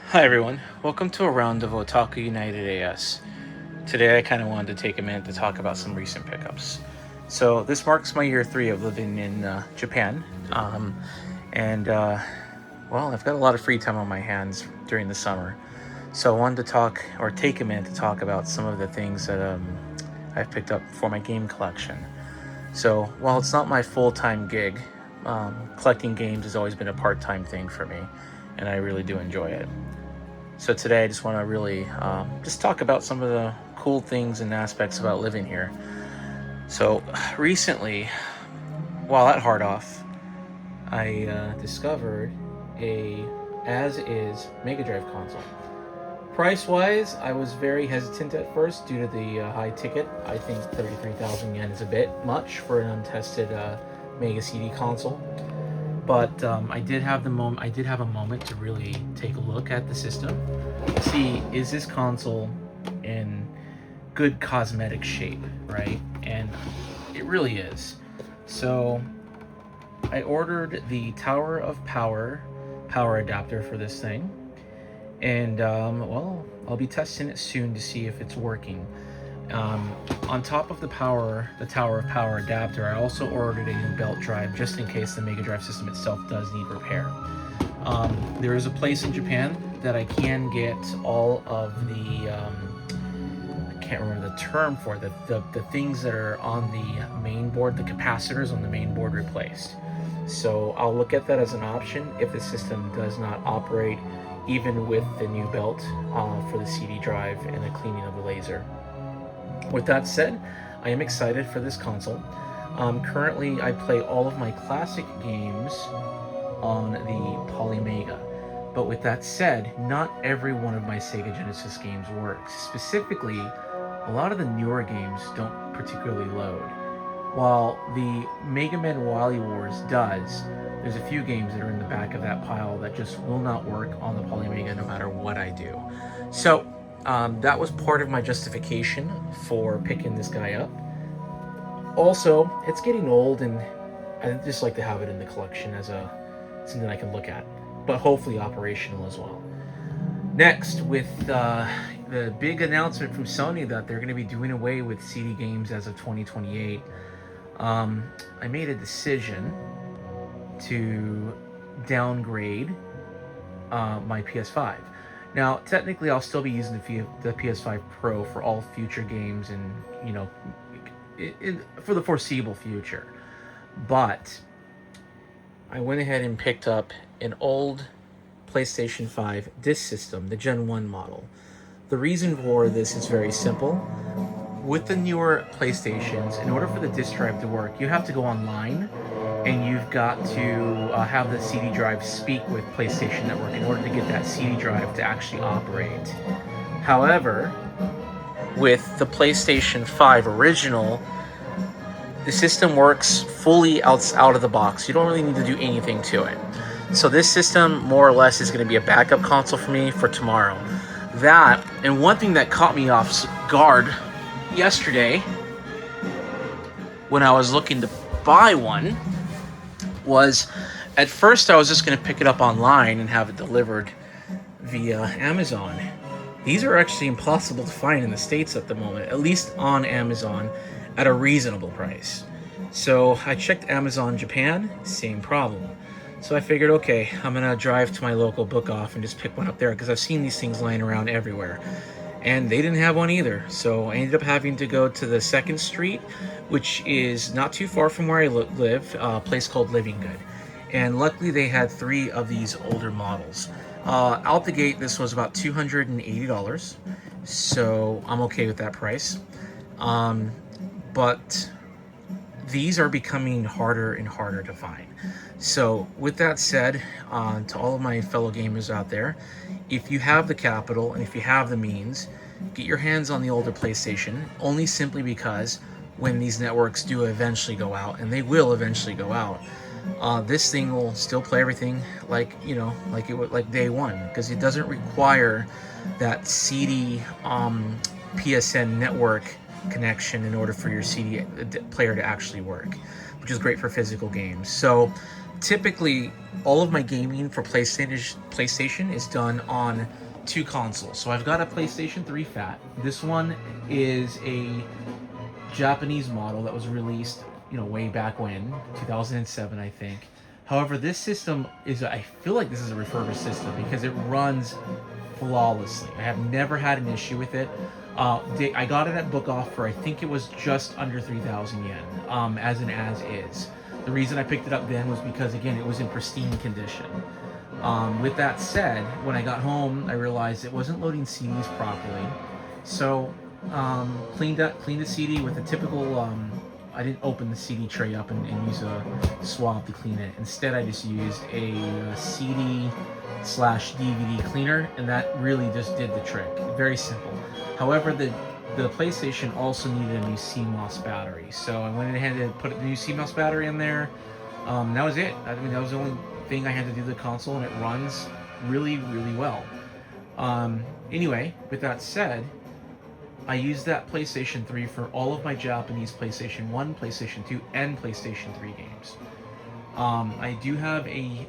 Hi everyone, welcome to a round of Otaku United AS. Today I kind of wanted to take a minute to talk about some recent pickups. So this marks my year 3 of living in Japan, and well, I've got a lot of free time on my hands during the summer. So I wanted to talk, or take a minute to talk about some of the things that I've picked up for my game collection. So while it's not my full-time gig, collecting games has always been a part-time thing for me, and I really do enjoy it. So today I just want to really just talk about some of the cool things and aspects about living here. So recently, while at Hard Off, I discovered a as-is Mega Drive console. Price-wise, I was very hesitant at first due to the high ticket. I think 33,000 yen is a bit much for an untested Mega CD console. But I did have the moment. I did have a moment to really take a look at the system, see is this console in good cosmetic shape, right? And it really is. So I ordered the Tower of Power adapter for this thing, and well, I'll be testing it soon to see if it's working. On top of the Tower of Power adapter, I also ordered a new belt drive just in case the Mega Drive system itself does need repair. There is a place in Japan that I can get all of the I can't remember the term for it, the things that are on the main board, the capacitors on the main board replaced. So I'll look at that as an option if the system does not operate even with the new belt for the CD drive and the cleaning of the laser. With that said, I am excited for this console. Currently, I play all of my classic games on the Polymega. But with that said, not every one of my Sega Genesis games works. Specifically, a lot of the newer games don't particularly load. While the Mega Man Wily Wars does, there's a few games that are in the back of that pile that just will not work on the Polymega no matter what I do. So, that was part of my justification for picking this guy up. Also, it's getting old, and I just like to have it in the collection as something I can look at, but hopefully operational as well. Next, with the big announcement from Sony that they're going to be doing away with CD games as of 2028, I made a decision to downgrade my PS5. Now, technically, I'll still be using the PS5 Pro for all future games and, for the foreseeable future. But I went ahead and picked up an old PlayStation 5 disc system, the Gen 1 model. The reason for this is very simple. With the newer PlayStations, in order for the disc drive to work, you have to go online and you've got to have the CD drive speak with PlayStation Network in order to get that CD drive to actually operate. However, with the PlayStation 5 original, the system works fully out of the box. You don't really need to do anything to it. So this system, more or less, is going to be a backup console for me for tomorrow. That, and one thing that caught me off guard yesterday when I was looking to buy one was, at first I was just going to pick it up online and have it delivered via Amazon. These are actually impossible to find in the States at the moment, at least on Amazon, at a reasonable price. So I checked Amazon Japan, same problem. So I figured, okay, I'm going to drive to my local book off and just pick one up there because I've seen these things lying around everywhere. And they didn't have one either. So I ended up having to go to the 2nd Street, which is not too far from where I live, a place called Living Good. And luckily they had 3 of these older models. Out the gate, this was about $280. So I'm okay with that price. But these are becoming harder and harder to find. So with that said, to all of my fellow gamers out there, if you have the capital and if you have the means, get your hands on the older PlayStation, only simply because when these networks do eventually go out, and they will eventually go out, this thing will still play everything like day one, because it doesn't require that CD PSN network connection in order for your CD player to actually work, which is great for physical games. So typically all of my gaming for PlayStation is done on 2 consoles. So I've got a PlayStation 3 Fat. This one is a Japanese model that was released, way back when, 2007, I think. However, this system I feel like this is a refurbished system because it runs flawlessly. I have never had an issue with it. I got it at Book Off for, I think it was just under 3,000 yen, as is. The reason I picked it up then was because, again, it was in pristine condition. With that said, when I got home, I realized it wasn't loading CDs properly. So, cleaned the CD with a typical, I didn't open the CD tray up and use a swab to clean it. Instead, I just used a CD/DVD cleaner, and that really just did the trick. Very simple. However, the PlayStation also needed a new CMOS battery, so I went ahead and put a new CMOS battery in there. That was it. I mean, that was the only thing I had to do to the console, and it runs really, really well. Anyway, with that said, I used that PlayStation 3 for all of my Japanese PlayStation 1, PlayStation 2, and PlayStation 3 games. I do have a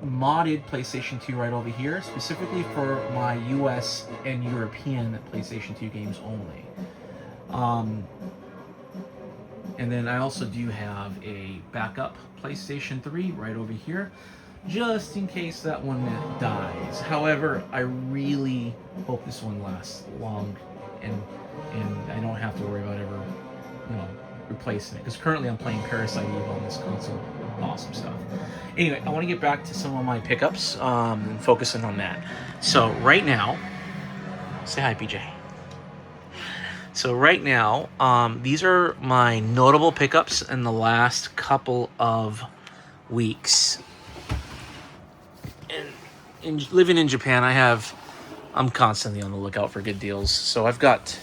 modded PlayStation 2 right over here, specifically for my US and European PlayStation 2 games only. And then I also do have a backup PlayStation 3 right over here, just in case that one dies. However, I really hope this one lasts long, and I don't have to worry about ever, replacing it. Because currently I'm playing Parasite Eve on this console. Awesome stuff. Anyway, I want to get back to some of my pickups, focusing on that. So right now, say hi, PJ. So right now, these are my notable pickups in the last couple of weeks. And living in Japan, I'm constantly on the lookout for good deals. So I've got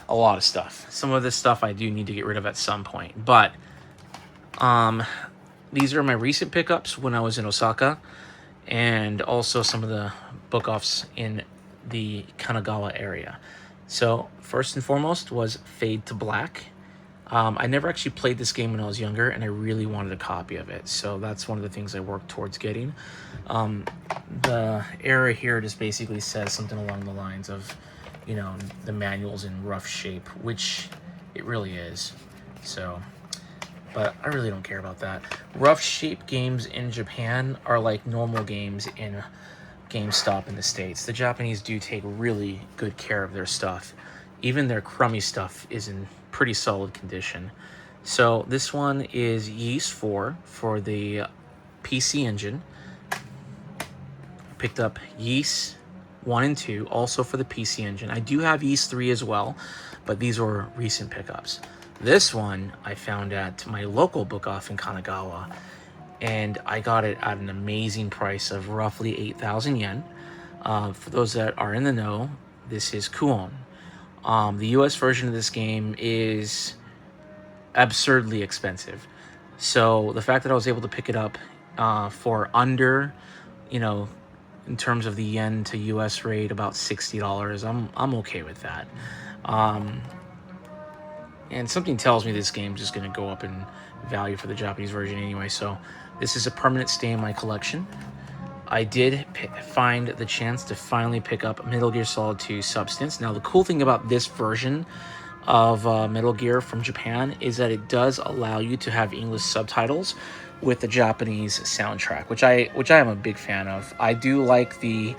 a lot of stuff. Some of this stuff I do need to get rid of at some point. But these are my recent pickups when I was in Osaka, and also some of the book offs in the Kanagawa area. So first and foremost was Fade to Black. I never actually played this game when I was younger, and I really wanted a copy of it. So that's one of the things I worked towards getting. The error here just basically says something along the lines of, the manual's in rough shape, which it really is. So, but I really don't care about that. Rough shape games in Japan are like normal games in GameStop in the States. The Japanese do take really good care of their stuff. Even their crummy stuff is in pretty solid condition. So this one is Yeast 4 for the PC Engine. Picked up Yeast 1 and 2 also for the PC Engine. I do have Yeast 3 as well, but these were recent pickups. This one I found at my local book off in Kanagawa, and I got it at an amazing price of roughly 8,000 yen. For those that are in the know, this is Kuon. The US version of this game is absurdly expensive. So the fact that I was able to pick it up for under, in terms of the yen to US rate, about $60, I'm okay with that. And something tells me this game's just going to go up in value for the Japanese version anyway. So this is a permanent stay in my collection. I did find the chance to finally pick up Metal Gear Solid 2 Substance. Now, the cool thing about this version of Metal Gear from Japan is that it does allow you to have English subtitles with the Japanese soundtrack, which I am a big fan of. I do like the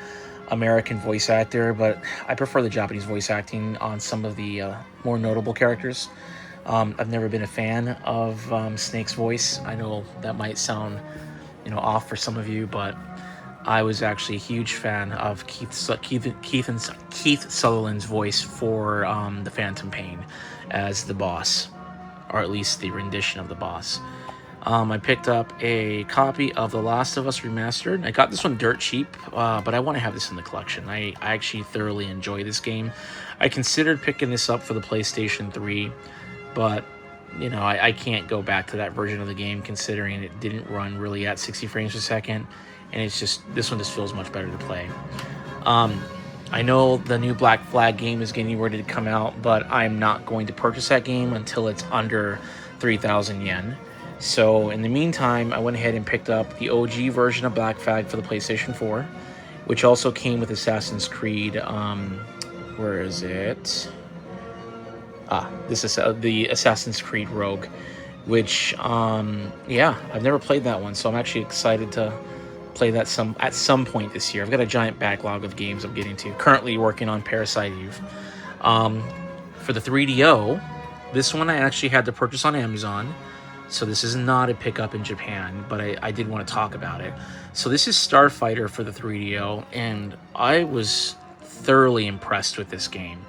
American voice actor, but I prefer the Japanese voice acting on some of the more notable characters. I've never been a fan of Snake's voice. I know that might sound, off for some of you, but I was actually a huge fan of Keith Sutherland's voice for the Phantom Pain as the boss, or at least the rendition of the boss. I picked up a copy of The Last of Us Remastered. I got this one dirt cheap, but I want to have this in the collection. I actually thoroughly enjoy this game. I considered picking this up for the PlayStation 3, but I can't go back to that version of the game considering it didn't run really at 60 frames per second, and this one just feels much better to play. I know the new Black Flag game is getting ready to come out, but I'm not going to purchase that game until it's under 3,000 yen. So in the meantime, I went ahead and picked up the OG version of Black Flag for the PlayStation 4, which also came with Assassin's Creed. Where is it? This is the Assassin's Creed Rogue, which yeah, I've never played that one, so I'm actually excited to play that at some point this year. I've got a giant backlog of games I'm getting to. Currently working on Parasite Eve. For the 3DO, this one I actually had to purchase on Amazon, so this is not a pickup in Japan, but I did want to talk about it. So this is Starfighter for the 3DO, and I was thoroughly impressed with this game.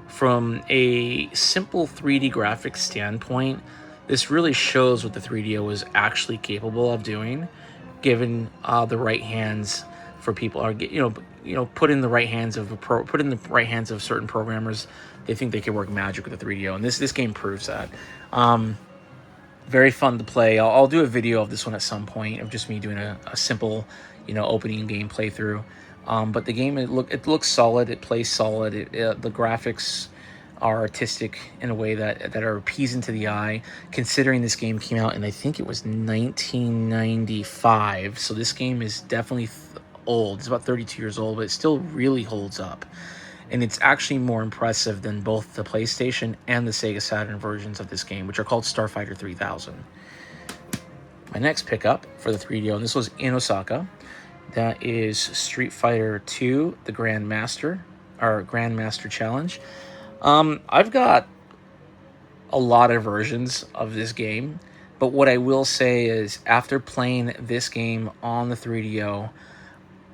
From a simple 3D graphics standpoint, this really shows what the 3DO is actually capable of doing, given the right hands for people. Are put in the right hands of certain programmers. They think they can work magic with the 3DO, and this game proves that. Very fun to play. I'll do a video of this one at some point of just me doing a simple, opening game playthrough. But the game, it looks solid. It plays solid. The graphics are artistic in a way that are appeasing to the eye. Considering this game came out in, I think it was 1995, so this game is definitely old. It's about 32 years old, but it still really holds up. And it's actually more impressive than both the PlayStation and the Sega Saturn versions of this game, which are called Starfighter 3000. My next pickup for the 3DO, and this was in Osaka, that is Street Fighter 2, the Grandmaster Challenge. I've got a lot of versions of this game, but what I will say is after playing this game on the 3DO,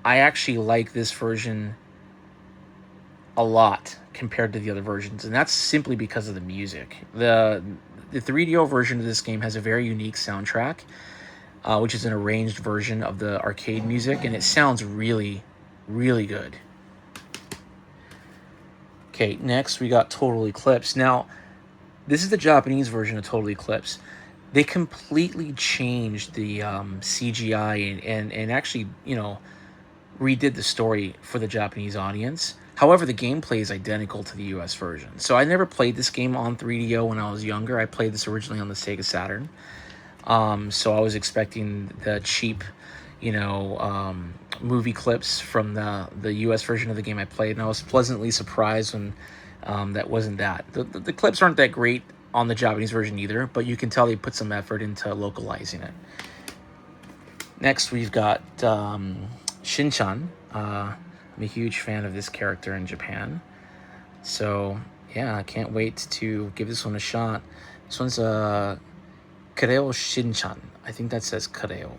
I actually like this version a lot compared to the other versions, and that's simply because of the music. The 3DO version of this game has a very unique soundtrack, which is an arranged version of the arcade music, and it sounds really, really good. Okay, next we got Total Eclipse. Now, this is the Japanese version of Total Eclipse. They completely changed the CGI and actually, redid the story for the Japanese audience. However, the gameplay is identical to the US version. So I never played this game on 3DO when I was younger. I played this originally on the Sega Saturn. So I was expecting the cheap, movie clips from the US version of the game I played, and I was pleasantly surprised when that wasn't that. The clips aren't that great on the Japanese version either, but you can tell they put some effort into localizing it. Next, we've got Shin-chan. I'm a huge fan of this character in Japan. So, yeah, I can't wait to give this one a shot. This one's Kareo Shin-chan. I think that says Kareo.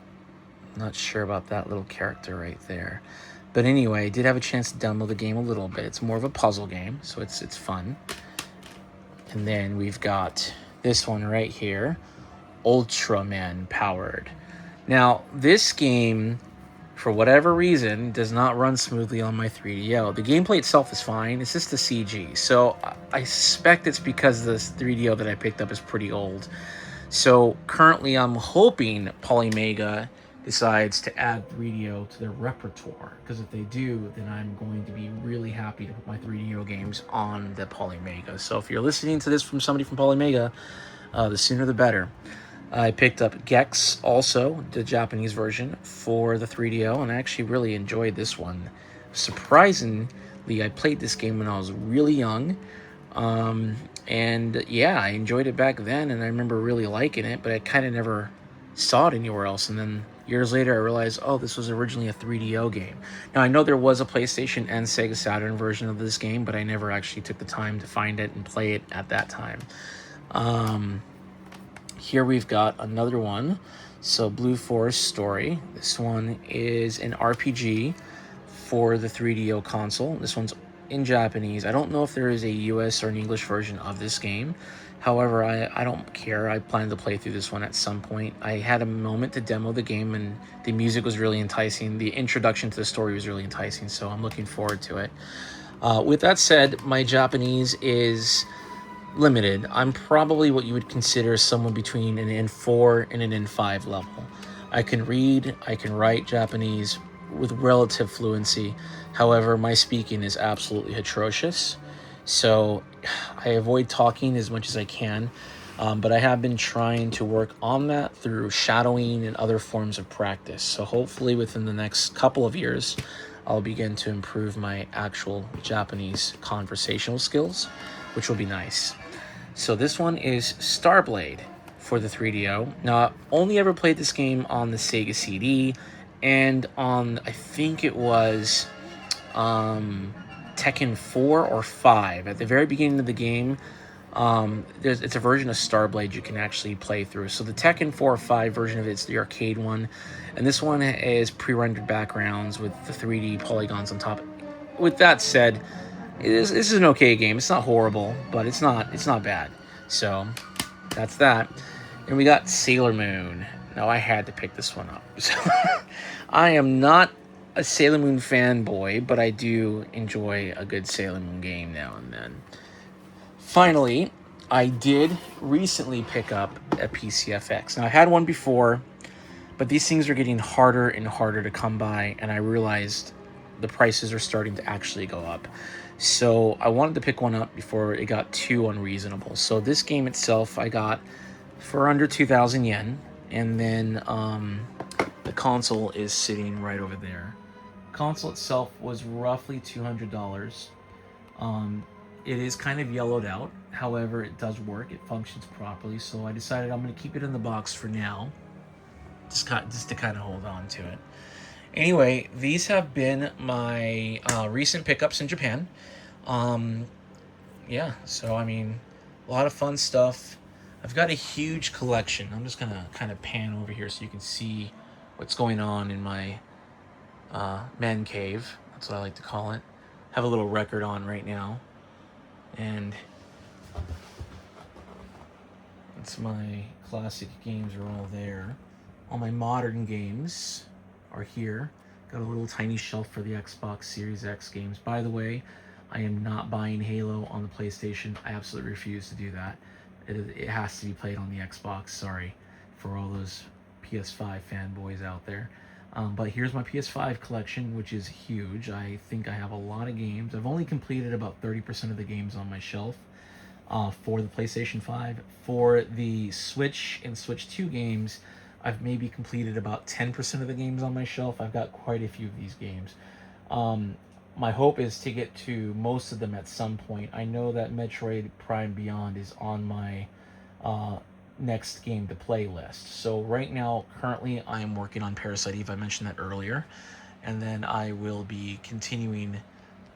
Not sure about that little character right there. But anyway, I did have a chance to demo the game a little bit. It's more of a puzzle game, so it's fun. And then we've got this one right here, Ultraman Powered. Now, this game, for whatever reason, does not run smoothly on my 3DO. The gameplay itself is fine. It's just the CG. So I suspect it's because this 3DO that I picked up is pretty old. So currently I'm hoping Polymega decides to add 3DO to their repertoire, because if they do, then I'm going to be really happy to put my 3DO games on the Polymega. So if you're listening to this from somebody from Polymega, the sooner the better. I picked up Gex, also the Japanese version, for the 3DO, and I actually really enjoyed this one. Surprisingly, I played this game when I was really young, and yeah, I enjoyed it back then, and I remember really liking it, but I kind of never saw it anywhere else. And then years later, I realized, oh, this was originally a 3DO game. Now, I know there was a PlayStation and Sega Saturn version of this game, but I never actually took the time to find it and play it at that time. Here we've got another one. So Blue Forest Story. This one is an RPG for the 3DO console. This one's in Japanese. I don't know if there is a US or an English version of this game. However, I don't care. I plan to play through this one at some point. I had a moment to demo the game, and the music was really enticing. The introduction to the story was really enticing, so I'm looking forward to it. With that said, my Japanese is limited. I'm probably what you would consider someone between an N4 and an N5 level. I can read, I can write Japanese with relative fluency. However, my speaking is absolutely atrocious. So I avoid talking as much as I can. But I have been trying to work on that through shadowing and other forms of practice. So hopefully within the next couple of years, I'll begin to improve my actual Japanese conversational skills, which will be nice. So this one is Starblade for the 3DO. Now, I only ever played this game on the Sega CD and on, I think it was Tekken 4 or 5. At the very beginning of the game, it's a version of Starblade you can actually play through. So the Tekken 4 or 5 version of it is the arcade one, and this one is pre-rendered backgrounds with the 3D polygons on top. With that said, this is an okay game. It's not horrible, but it's not bad. So that's that. And we got Sailor Moon. Now I had to pick this one up. So I am not a Sailor Moon fanboy, but I do enjoy a good Sailor Moon game now and then. Finally, I did recently pick up a PCFX. Now I had one before, but these things are getting harder and harder to come by, and I realized the prices are starting to actually go up. So I wanted to pick one up before it got too unreasonable. So this game itself I got for under 2,000 yen, and then the console is sitting right over there. The console itself was roughly $200. It is kind of yellowed out. However, it does work. It functions properly. So I decided I'm going to keep it in the box for now, just to kind of hold on to it. Anyway, these have been my recent pickups in Japan. Yeah, so I mean, a lot of fun stuff. I've got a huge collection. I'm just gonna kind of pan over here so you can see what's going on in my man cave. That's what I like to call it. Have a little record on right now, and it's my classic games are all there. All my modern games are here. Got a little tiny shelf for the Xbox Series X games. By the way, I am not buying Halo on the PlayStation. I absolutely refuse to do that. It has to be played on the Xbox. Sorry for all those PS5 fanboys out there. But here's my PS5 collection, which is huge. I think I have a lot of games. I've only completed about 30% of the games on my shelf for the PlayStation 5. For the Switch and Switch 2 games, I've maybe completed about 10% of the games on my shelf. I've got quite a few of these games. My hope is to get to most of them at some point. I know that Metroid Prime Beyond is on my next game to play list. So right now, currently, I am working on Parasite Eve. I mentioned that earlier. And then I will be continuing,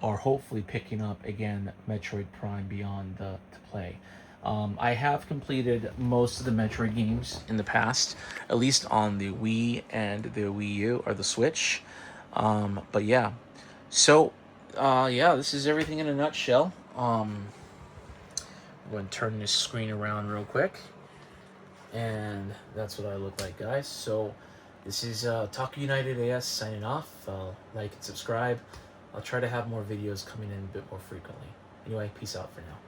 or hopefully picking up again, Metroid Prime Beyond to play. I have completed most of the Metroid games in the past, at least on the Wii and the Wii U or the Switch. But yeah, so yeah, this is everything in a nutshell. I'm going to turn this screen around real quick, and that's what I look like, guys. So this is Taku United AS signing off. Like and subscribe. I'll try to have more videos coming in a bit more frequently. Anyway, peace out for now.